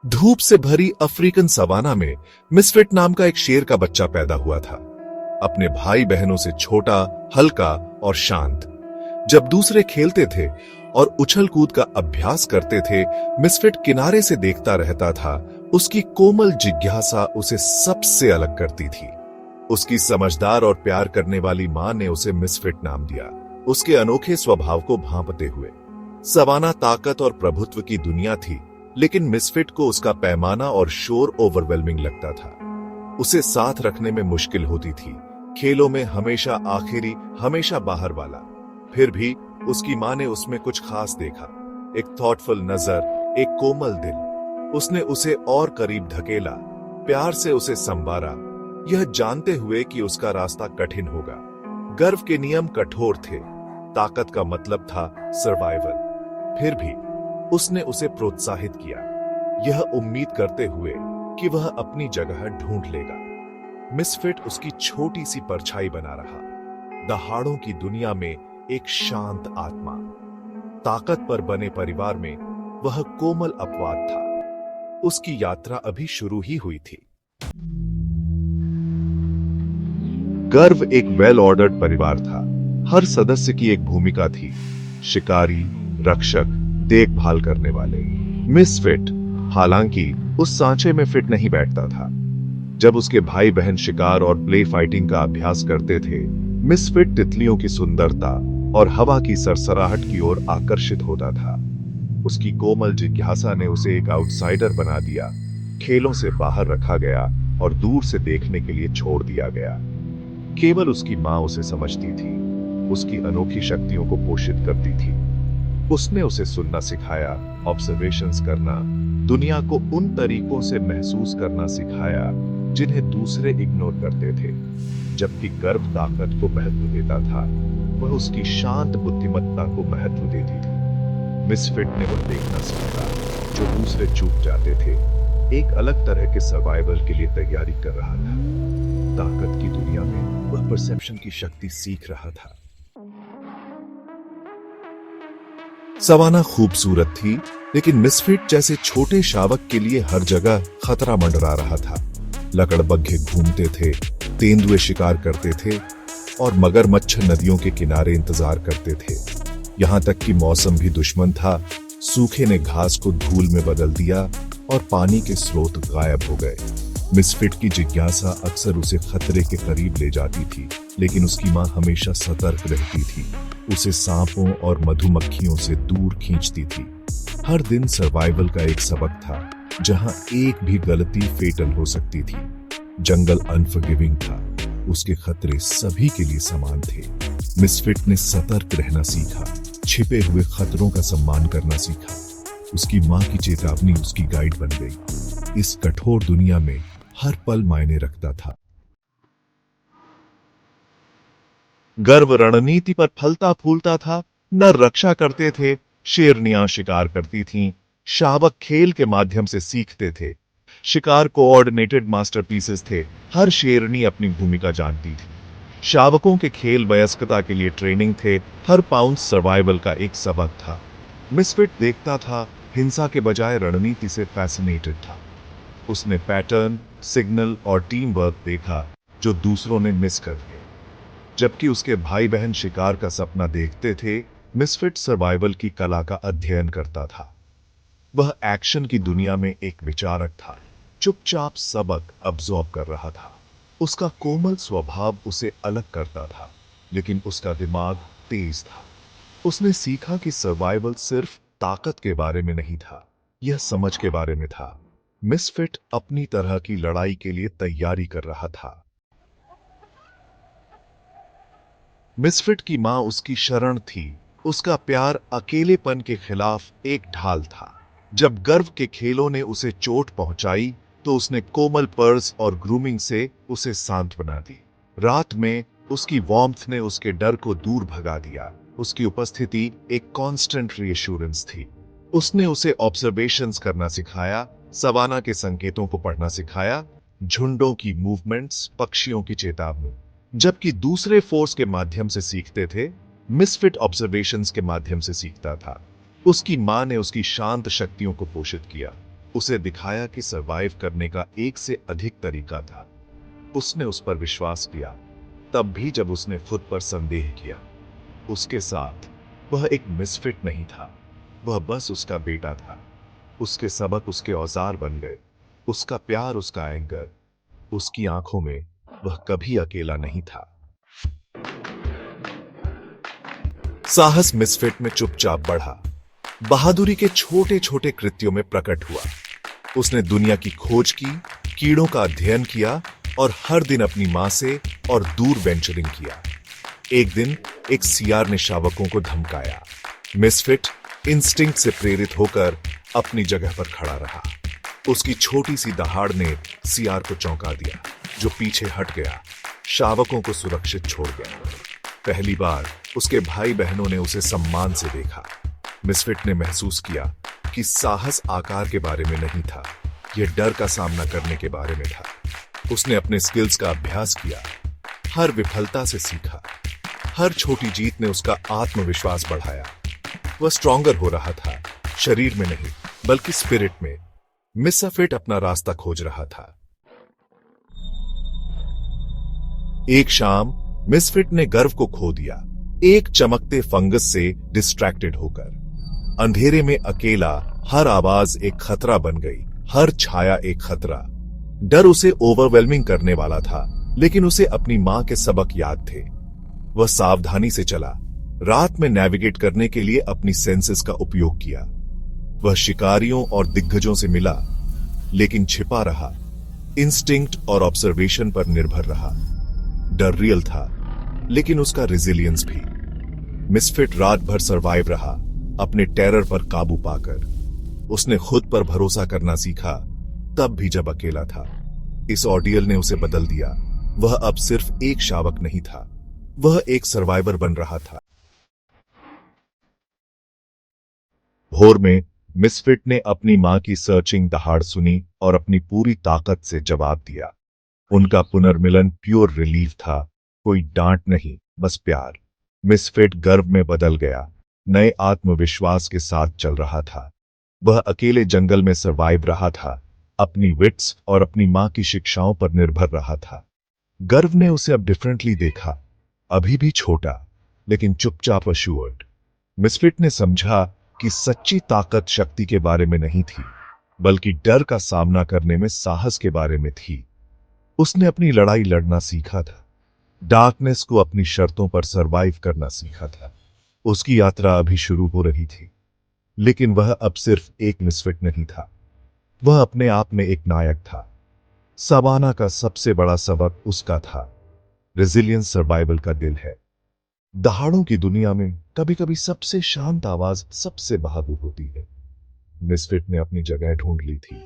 धूप से भरी अफ्रीकन सवाना में मिसफिट नाम का एक शेर का बच्चा पैदा हुआ था। अपने भाई बहनों से छोटा, हल्का और शांत। जब दूसरे खेलते थे और उछल कूद का अभ्यास करते थे, मिसफिट किनारे से देखता रहता था। उसकी कोमल जिज्ञासा उसे सबसे अलग करती थी। उसकी समझदार और प्यार करने वाली मां ने उसे मिसफिट नाम दिया, उसके अनोखे स्वभाव को भांपते हुए। सवाना ताकत और प्रभुत्व की दुनिया थी, लेकिन मिसफिट को उसका पैमाना और शोर ओवरवेलमिंग लगता था। उसे साथ रखने में मुश्किल होती थी। खेलों में हमेशा आखिरी, हमेशा बाहर वाला। फिर भी उसकी मां ने उसमें कुछ खास देखा, एक थॉटफुल नजर, एक कोमल दिल। उसने उसे और करीब धकेला, प्यार से उसे संवारा, यह जानते हुए कि उसका रास्ता कठिन होगा। गर्व के नियम कठोर थे, ताकत का मतलब था सर्वाइवल। फिर भी उसने उसे प्रोत्साहित किया, यह उम्मीद करते हुए कि वह अपनी जगह ढूंढ लेगा। मिसफिट उसकी छोटी सी परछाई बना रहा, दहाड़ों की दुनिया में एक शांत आत्मा। ताकत पर बने परिवार में वह कोमल अपवाद था। उसकी यात्रा अभी शुरू ही हुई थी। गर्व एक वेल ऑर्डर्ड परिवार था। हर सदस्य की एक भूमिका थी, शिकारी, रक्षक, देखभाल करने वाले। मिसफिट हालांकि उस सांचे में फिट नहीं बैठता था। जब उसके भाई बहन शिकार और प्ले फाइटिंग का अभ्यास करते थे, मिसफिट तितलियों की सुंदरता और हवा की सरसराहट की ओर आकर्षित होता था। उसकी कोमल जिज्ञासा ने उसे एक आउटसाइडर बना दिया। खेलों से बाहर रखा गया और दूर से देखने के लिए छोड़ दिया गया। केवल उसकी मां उसे समझती थी, उसकी अनोखी शक्तियों को पोषित करती थी। उसने उसे सुनना सिखाया, ऑब्जर्वेशंस करना, दुनिया को उन तरीकों से महसूस करना सिखाया जिन्हें दूसरे इग्नोर करते थे। जबकि गर्व ताकत को महत्व देता था, वह उसकी शांत बुद्धिमत्ता को महत्व देती थी। मिसफिट ने वह देखना सीखा जो दूसरे चूक जाते थे, एक अलग तरह के सर्वाइवल के लिए तैयारी कर रहा था। ताकत की दुनिया में वह परसेप्शन की शक्ति सीख रहा था। सवाना खूबसूरत थी, लेकिन मिसफिट जैसे छोटे शावक के लिए हर जगह खतरा मंडरा रहा था। लकड़बग्घे घूमते थे, तेंदुए शिकार करते थे और मगरमच्छ नदियों के किनारे इंतजार करते थे। यहां तक कि मौसम भी दुश्मन था। सूखे ने घास को धूल में बदल दिया और पानी के स्रोत गायब हो गए। मिसफिट की जिज्ञासा अक्सर उसे खतरे के करीब ले जाती थी, लेकिन उसकी मां हमेशा सतर्क रहती थी, उसे सांपों और मधुमक्खियों से दूर खींचती थी। हर दिन सर्वाइवल का एक सबक था, जहां एक भी गलती फेटल हो सकती थी। जंगल अनफॉरगिविंग था, उसके खतरे सभी के लिए समान थे। मिसफिट ने सतर्क रहना सीखा, छिपे हुए खतरों का सम्मान करना सीखा। उसकी मां की चेतावनी उसकी गाइड बन गई। इस कठोर दुनिया में हर पल मायने रखता था। गर्व रणनीति पर फलता फूलता था, नर रक्षा करते थे, शेरनियां शिकार करती थीं, शावक खेल के माध्यम से सीखते थे। शिकार कोऑर्डिनेटेड मास्टरपीसेस थे, हर शेरनी अपनी भूमिका जानती थी। शावकों के खेल वयस्कता के लिए ट्रेनिंग थे, हर पाउंड सर्वाइवल का एक सबक था। मिसफिट देखता था, हिंसा के बजाय रणनीति से फैसिनेटेड था। उसने पैटर्न, सिग्नल और टीम वर्क देखा जो दूसरों ने मिस कर दिए। जबकि उसके भाई बहन शिकार का सपना देखते थे, मिसफिट सर्वाइवल की कला का अध्ययन करता था। वह एक्शन की दुनिया में एक विचारक था, चुपचाप सबक अब्सॉर्ब कर रहा था। उसका कोमल स्वभाव उसे अलग करता था, लेकिन उसका दिमाग तेज था। उसने सीखा कि सर्वाइवल सिर्फ ताकत के बारे में नहीं था, यह समझ के बारे में था। मिसफिट अपनी तरह की लड़ाई के लिए तैयारी कर रहा था। मिसफिट की मां उसकी शरण थी, उसका प्यार अकेलेपन के खिलाफ एक ढाल था। जब गर्व के खेलों ने उसे चोट पहुंचाई, तो उसने कोमल पर्स और ग्रूमिंग से उसे शांत बना दी। रात में उसकी वार्मथ ने उसके डर को दूर भगा दिया। उसकी उपस्थिति एक कांस्टेंट रीअश्योरेंस थी। उसने उसे ऑब्जर्वेशंस करना सिखाया, सवाना के संकेतों को पढ़ना सिखाया, झुंडों की मूवमेंट्स, पक्षियों की चेतावनी। जबकि दूसरे फोर्स के माध्यम से सीखते थे, मिसफिट ऑब्जर्वेशंस के माध्यम से सीखता था। उसकी मां ने उसकी शांत शक्तियों को पोषित किया, उसे दिखाया कि सरवाइव करने का एक से अधिक तरीका था। उसने उस पर विश्वास किया, तब भी जब उसने खुद पर संदेह किया। उसके साथ वह एक मिसफिट नहीं था, वह बस उसका बेटा था। उसके सबक उसके औजार बन गए, उसका प्यार उसका एंकर। उसकी आंखों में वह कभी अकेला नहीं था। साहस मिसफिट में चुपचाप बढ़ा, बहादुरी के छोटे छोटे कृत्यों में प्रकट हुआ। उसने दुनिया की खोज की, कीड़ों का अध्ययन किया और हर दिन अपनी मां से और दूर वेंचरिंग किया। एक दिन एक सियार ने शावकों को धमकाया। मिसफिट इंस्टिंक्ट से प्रेरित होकर अपनी जगह पर खड़ा रहा। उसकी छोटी सी दहाड़ ने सियार को चौंका दिया, जो पीछे हट गया, शावकों को सुरक्षित छोड़ गया। पहली बार उसके भाई बहनों ने उसे सम्मान से देखा। मिसफिट ने महसूस किया कि साहस आकार के बारे में नहीं था, यह डर का सामना करने के बारे में था। उसने अपने स्किल्स का अभ्यास किया, हर विफलता से सीखा। हर छोटी जीत ने उसका आत्मविश्वास बढ़ाया। वह स्ट्रॉन्गर हो रहा था, शरीर में नहीं बल्कि स्पिरिट में। मिसफिट अपना रास्ता खोज रहा था। एक शाम मिसफिट ने गर्व को खो दिया, एक चमकते फंगस से डिस्ट्रैक्टेड होकर। अंधेरे में अकेला, हर आवाज एक खतरा बन गई, हर छाया एक खतरा। डर उसे ओवरवेलमिंग करने वाला था, लेकिन उसे अपनी मां के सबक याद थे। वह सावधानी से चला, रात में नेविगेट करने के लिए अपनी सेंसेस का उपयोग किया। वह शिकारियों और दिग्गजों से मिला, लेकिन छिपा रहा, इंस्टिंक्ट और ऑब्जर्वेशन पर निर्भर रहा। डर रियल था, लेकिन उसका रेजिलियंस भी। मिसफिट रात भर सरवाइव रहा, अपने टेरर पर काबू पाकर। उसने खुद पर भरोसा करना सीखा, तब भी जब अकेला था। इस ऑर्डियल ने उसे बदल दिया। वह अब सिर्फ एक शावक नहीं था, वह एक सर्वाइवर बन रहा था। भोर में मिसफिट ने अपनी मां की सर्चिंग दहाड़ सुनी और अपनी पूरी ताकत से जवाब दिया। उनका पुनर्मिलन प्योर रिलीफ था, कोई डांट नहीं, बस प्यार। मिसफिट गर्व में बदल गया, नए आत्मविश्वास के साथ चल रहा था। वह अकेले जंगल में सर्वाइव रहा था, अपनी विट्स और अपनी मां की शिक्षाओं पर निर्भर रहा था। गर्व ने उसे अब डिफरेंटली देखा, अभी भी छोटा, लेकिन चुपचाप अश्योर्ड। मिसफिट ने समझा कि सच्ची ताकत शक्ति के बारे में नहीं थी, बल्कि डर का सामना करने में साहस के बारे में थी। उसने अपनी लड़ाई लड़ना सीखा था, डार्कनेस को अपनी शर्तों पर सरवाइव करना सीखा था। उसकी यात्रा अभी शुरू हो रही थी, लेकिन वह अब सिर्फ एक मिसफिट नहीं था, वह अपने आप में एक नायक था। सवाना का सबसे बड़ा सबक उसका था, रेजिलियंस सर्वाइवल का दिल है। दहाड़ों की दुनिया में कभी कभी सबसे शांत आवाज सबसे बहादुर होती है। मिसफिट ने अपनी जगह ढूंढ ली थी,